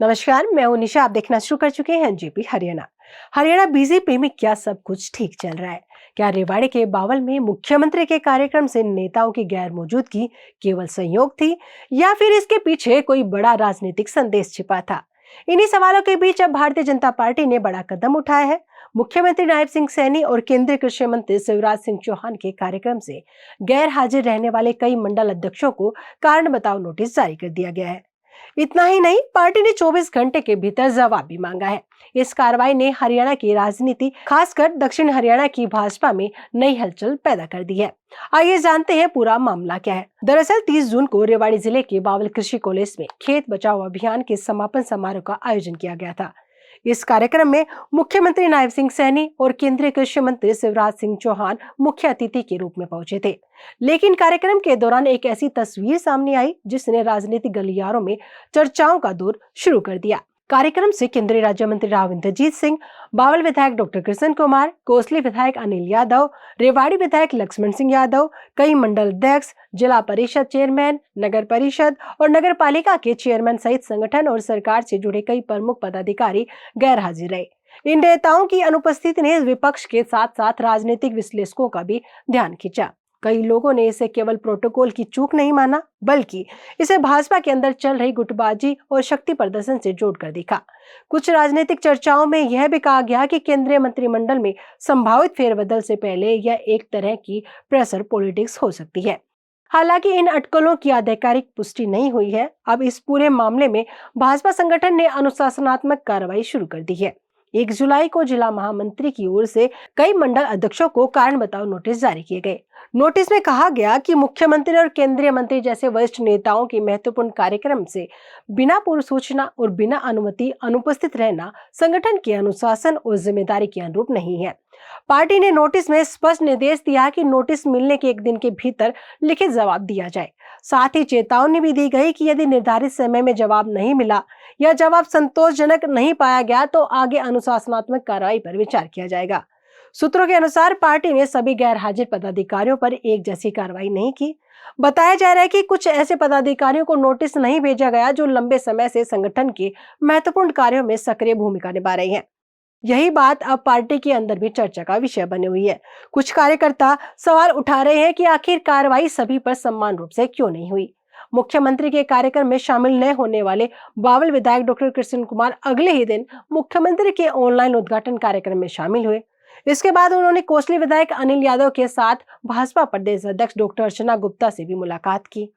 नमस्कार, मैं हूं निशा। आप देखना शुरू कर चुके हैं एनजेपी हरियाणा। हरियाणा बीजेपी में क्या सब कुछ ठीक चल रहा है? क्या रेवाड़ी के बावल में मुख्यमंत्री के कार्यक्रम से नेताओं की गैर मौजूदगी केवल संयोग थी, या फिर इसके पीछे कोई बड़ा राजनीतिक संदेश छिपा था? इन्हीं सवालों के बीच अब भारतीय जनता पार्टी ने बड़ा कदम उठाया है। मुख्यमंत्री नायब सिंह सैनी और केंद्रीय कृषि मंत्री शिवराज सिंह चौहान के कार्यक्रम से गैर हाजिर रहने वाले कई मंडल अध्यक्षों को कारण बताओ नोटिस जारी कर दिया गया है। इतना ही नहीं, पार्टी ने 24 घंटे के भीतर जवाब भी मांगा है। इस कार्रवाई ने हरियाणा की राजनीति, खासकर दक्षिण हरियाणा की भाजपा में नई हलचल पैदा कर दी है। आइए जानते हैं पूरा मामला क्या है। दरअसल 30 जून को रेवाड़ी जिले के बावल कृषि कॉलेज में खेत बचाओ अभियान के समापन समारोह का आयोजन किया गया था। इस कार्यक्रम में मुख्यमंत्री नायब सिंह सैनी और केंद्रीय कृषि मंत्री शिवराज सिंह चौहान मुख्य अतिथि के रूप में पहुंचे थे। लेकिन कार्यक्रम के दौरान एक ऐसी तस्वीर सामने आई जिसने राजनीतिक गलियारों में चर्चाओं का दौर शुरू कर दिया। कार्यक्रम से केंद्रीय राज्य मंत्री राव इंद्रजीत सिंह, बावल विधायक डॉक्टर कृष्ण कुमार, कोसली विधायक अनिल यादव, रेवाड़ी विधायक लक्ष्मण सिंह यादव, कई मंडल अध्यक्ष, जिला परिषद चेयरमैन, नगर परिषद और नगर पालिका के चेयरमैन सहित संगठन और सरकार से जुड़े कई प्रमुख पदाधिकारी गैर हाजिर रहे। इन नेताओं की अनुपस्थिति ने विपक्ष के साथ साथ राजनीतिक विश्लेषकों का भी ध्यान खींचा। कई लोगों ने इसे केवल प्रोटोकॉल की चूक नहीं माना, बल्कि इसे भाजपा के अंदर चल रही गुटबाजी और शक्ति प्रदर्शन से जोड़कर देखा। कुछ राजनीतिक चर्चाओं में यह भी कहा गया कि केंद्रीय मंत्रिमंडल में संभावित फेरबदल से पहले यह एक तरह की प्रेशर पॉलिटिक्स हो सकती है। हालांकि इन अटकलों की आधिकारिक पुष्टि नहीं हुई है। अब इस पूरे मामले में भाजपा संगठन ने अनुशासनात्मक कार्रवाई शुरू कर दी है। 1 जुलाई को जिला महामंत्री की ओर से कई मंडल अध्यक्षों को कारण बताओ नोटिस जारी किए गए। नोटिस में कहा गया कि मुख्यमंत्री और केंद्रीय मंत्री जैसे वरिष्ठ नेताओं के महत्वपूर्ण कार्यक्रम से बिना पूर्व सूचना और बिना अनुमति अनुपस्थित रहना संगठन के अनुशासन और जिम्मेदारी के अनुरूप नहीं है। पार्टी ने नोटिस में स्पष्ट निर्देश दिया कि नोटिस मिलने के 1 दिन के भीतर लिखित जवाब दिया जाए। साथ ही चेतावनी भी दी गई कि यदि निर्धारित समय में जवाब नहीं मिला या जवाब संतोषजनक नहीं पाया गया तो आगे अनुशासनात्मक कार्रवाई पर विचार किया जाएगा। सूत्रों के अनुसार पार्टी ने सभी गैर हाजिर पदाधिकारियों पर एक जैसी कार्रवाई नहीं की। बताया जा रहा है कि कुछ ऐसे पदाधिकारियों को नोटिस नहीं भेजा गया जो लंबे समय से संगठन के महत्वपूर्ण कार्यों में सक्रिय भूमिका निभा रहे हैं। यही बात अब पार्टी के अंदर भी चर्चा का विषय बनी हुई है। कुछ कार्यकर्ता सवाल उठा रहे हैं कि आखिर कार्रवाई सभी पर समान रूप से क्यों नहीं हुई। मुख्यमंत्री के कार्यक्रम में शामिल न होने वाले बावल विधायक डॉक्टर कृष्ण कुमार अगले ही दिन मुख्यमंत्री के ऑनलाइन उद्घाटन कार्यक्रम में शामिल हुए। इसके बाद उन्होंने कोसली विधायक अनिल यादव के साथ भाजपा प्रदेश अध्यक्ष डॉक्टर अर्चना गुप्ता से भी मुलाकात की।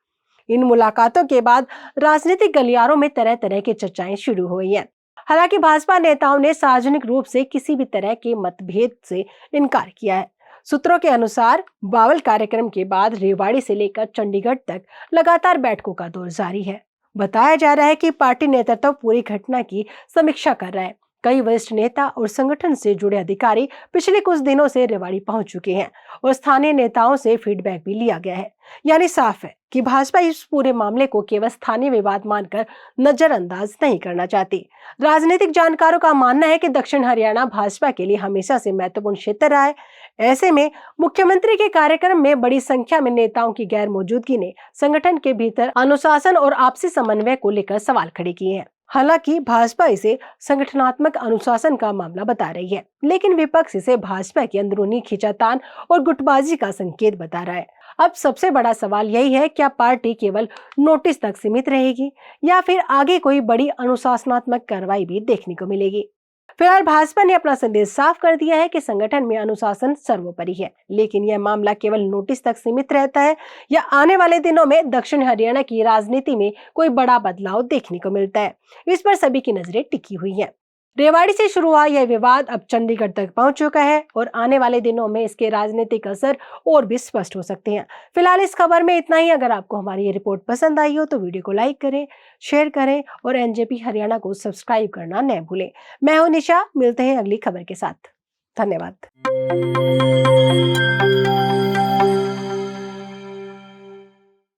इन मुलाकातों के बाद राजनीतिक गलियारों में तरह तरह की चर्चाएं शुरू हो गई हैं। हालांकि भाजपा नेताओं ने सार्वजनिक रूप से किसी भी तरह के मतभेद से इनकार किया है। सूत्रों के अनुसार बावल कार्यक्रम के बाद रेवाड़ी से लेकर चंडीगढ़ तक लगातार बैठकों का दौर जारी है। बताया जा रहा है कि पार्टी नेतृत्व पूरी घटना की समीक्षा कर रहा है। कई वरिष्ठ नेता और संगठन से जुड़े अधिकारी पिछले कुछ दिनों से रेवाड़ी पहुंच चुके हैं और स्थानीय नेताओं से फीडबैक भी लिया गया है। यानी साफ है कि भाजपा इस पूरे मामले को केवल स्थानीय विवाद मानकर नजरअंदाज नहीं करना चाहती। राजनीतिक जानकारों का मानना है कि दक्षिण हरियाणा भाजपा के लिए हमेशा से महत्वपूर्ण क्षेत्र रहा है। ऐसे में मुख्यमंत्री के कार्यक्रम में बड़ी संख्या में नेताओं की गैर मौजूदगी ने संगठन के भीतर अनुशासन और आपसी समन्वय को लेकर सवाल खड़े किए हैं। हालांकि भाजपा इसे संगठनात्मक अनुशासन का मामला बता रही है, लेकिन विपक्ष इसे भाजपा की अंदरूनी खींचातान और गुटबाजी का संकेत बता रहा है। अब सबसे बड़ा सवाल यही है, क्या पार्टी केवल नोटिस तक सीमित रहेगी या फिर आगे कोई बड़ी अनुशासनात्मक कार्रवाई भी देखने को मिलेगी। फिलहाल भाजपा ने अपना संदेश साफ कर दिया है कि संगठन में अनुशासन सर्वोपरि है, लेकिन यह मामला केवल नोटिस तक सीमित रहता है या आने वाले दिनों में दक्षिण हरियाणा की राजनीति में कोई बड़ा बदलाव देखने को मिलता है, इस पर सभी की नजरें टिकी हुई हैं। रेवाड़ी से शुरू हुआ यह विवाद अब चंडीगढ़ तक पहुंच चुका है और आने वाले दिनों में इसके राजनीतिक असर और भी स्पष्ट हो सकते हैं। फिलहाल इस खबर में इतना ही। अगर आपको हमारी ये रिपोर्ट पसंद आई हो तो वीडियो को लाइक करें, शेयर करें और एनजेपी हरियाणा को सब्सक्राइब करना न भूलें। मैं हूं निशा, मिलते हैं अगली खबर के साथ। धन्यवाद।